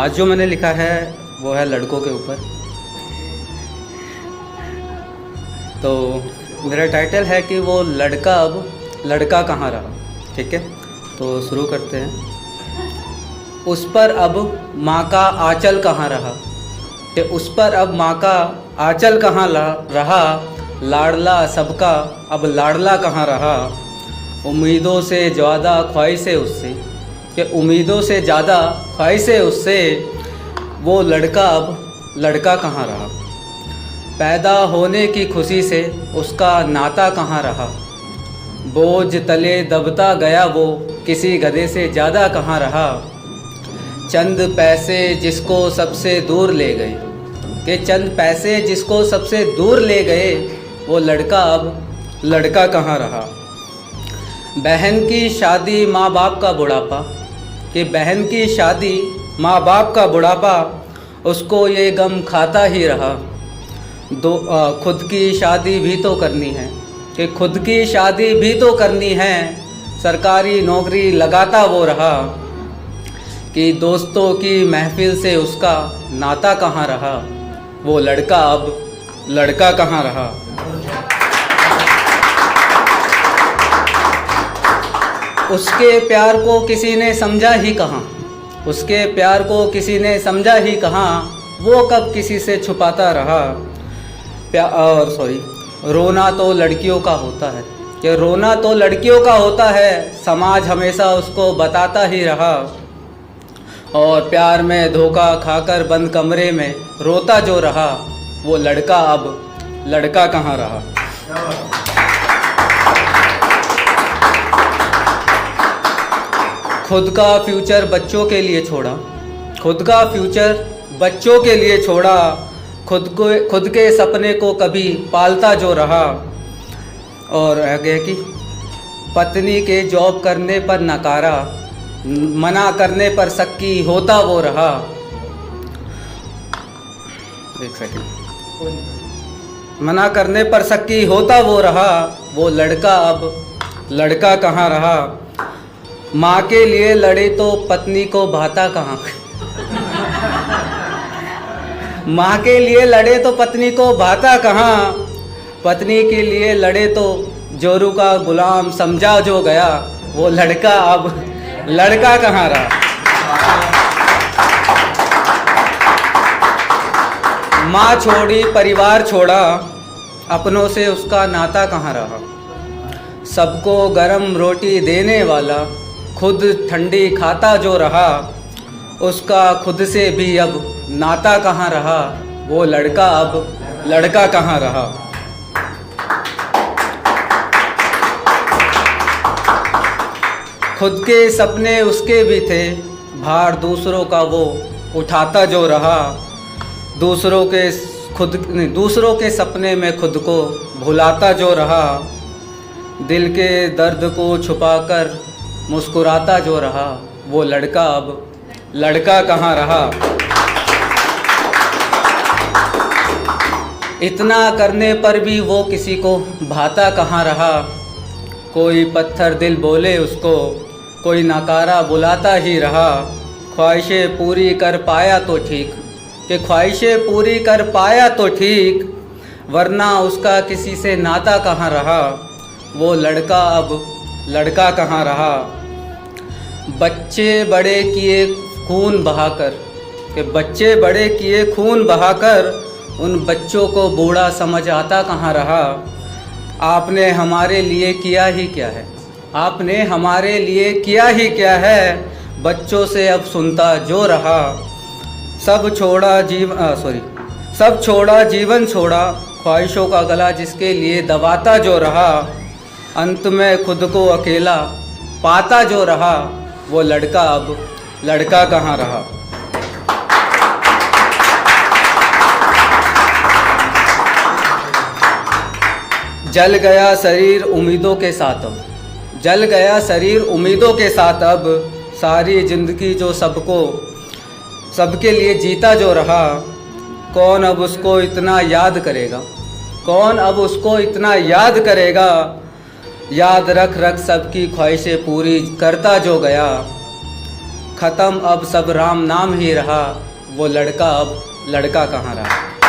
आज जो मैंने लिखा है वो है लड़कों के ऊपर। तो मेरा टाइटल है कि वो लड़का अब लड़का कहाँ रहा। ठीक है, तो शुरू करते हैं। उस पर अब माँ का आंचल कहाँ रहा, कि उस पर अब माँ का आंचल कहाँ रहा, लाडला सबका अब लाडला कहाँ रहा। उम्मीदों से ज़्यादा ख्वाहिशें उससे, कि उम्मीदों से ज़्यादा ख्वाहिशें उससे, वो लड़का अब लड़का कहाँ रहा। पैदा होने की खुशी से उसका नाता कहाँ रहा, बोझ तले दबता गया वो किसी गधे से ज़्यादा कहाँ रहा। चंद पैसे जिसको सबसे दूर ले गए, कि चंद पैसे जिसको सबसे दूर ले गए, वो लड़का अब लड़का कहाँ रहा। बहन की शादी माँ बाप का बुढ़ापा, कि बहन की शादी माँ बाप का बुढ़ापा, उसको ये गम खाता ही रहा। खुद की शादी भी तो करनी है, कि खुद की शादी भी तो करनी है, सरकारी नौकरी लगाता वो रहा। कि दोस्तों की महफिल से उसका नाता कहाँ रहा, वो लड़का अब लड़का कहाँ रहा। उसके प्यार को किसी ने समझा ही कहाँ, उसके प्यार को किसी ने समझा ही कहाँ, वो कब किसी से छुपाता रहा। रोना तो लड़कियों का होता है, कि रोना तो लड़कियों का होता है, समाज हमेशा उसको बताता ही रहा। और प्यार में धोखा खाकर बंद कमरे में रोता जो रहा, वो लड़का अब लड़का कहाँ रहा। खुद का फ्यूचर बच्चों के लिए छोड़ा, खुद का फ्यूचर बच्चों के लिए छोड़ा, खुद के सपने को कभी पालता जो रहा। और आगे कि पत्नी के जॉब करने पर नकारा, मना करने पर शक्की होता वो रहा। एक सेकंड। मना करने पर शक्की होता वो रहा, वो लड़का अब लड़का कहाँ रहा। माँ के लिए लड़े तो पत्नी को भाता कहाँ। माँ के लिए लड़े तो पत्नी को भाता कहाँ, पत्नी के लिए लड़े तो जोरू का गुलाम समझा जो गया, वो लड़का अब लड़का कहाँ रहा। माँ छोड़ी परिवार छोड़ा, अपनों से उसका नाता कहाँ रहा। सबको गरम रोटी देने वाला, खुद ठंडी खाता जो रहा, उसका खुद से भी अब नाता कहाँ रहा, वो लड़का अब लड़का कहाँ रहा। खुद के सपने उसके भी थे, भार दूसरों का वो उठाता जो रहा। दूसरों के सपने में खुद को भुलाता जो रहा। दिल के दर्द को छुपाकर मुस्कुराता जो रहा, वो लड़का अब लड़का कहाँ रहा। इतना करने पर भी वो किसी को भाता कहाँ रहा। कोई पत्थर दिल बोले उसको, कोई नकारा बुलाता ही रहा। ख्वाहिशें पूरी कर पाया तो ठीक, कि ख्वाहिशें पूरी कर पाया तो ठीक, वरना उसका किसी से नाता कहाँ रहा, वो लड़का अब लड़का कहाँ रहा। बच्चे बड़े किए खून बहाकर, कि बच्चे बड़े किए खून बहाकर, उन बच्चों को बूढ़ा समझ आता कहाँ रहा। आपने हमारे लिए किया ही क्या है, आपने हमारे लिए किया ही क्या है, बच्चों से अब सुनता जो रहा। सब छोड़ा जीवन छोड़ा, ख्वाहिशों का गला जिसके लिए दबाता जो रहा, अंत में खुद को अकेला पाता जो रहा, वो लड़का अब लड़का कहाँ रहा। जल गया शरीर उम्मीदों के साथ अब, जल गया शरीर उम्मीदों के साथ अब, सारी ज़िंदगी जो सबके लिए जीता जो रहा, कौन अब उसको इतना याद करेगा, कौन अब उसको इतना याद करेगा। याद रख रख सबकी ख्वाहिशें पूरी करता जो गया, ख़त्म अब सब राम नाम ही रहा, वो लड़का अब लड़का कहाँ रहा।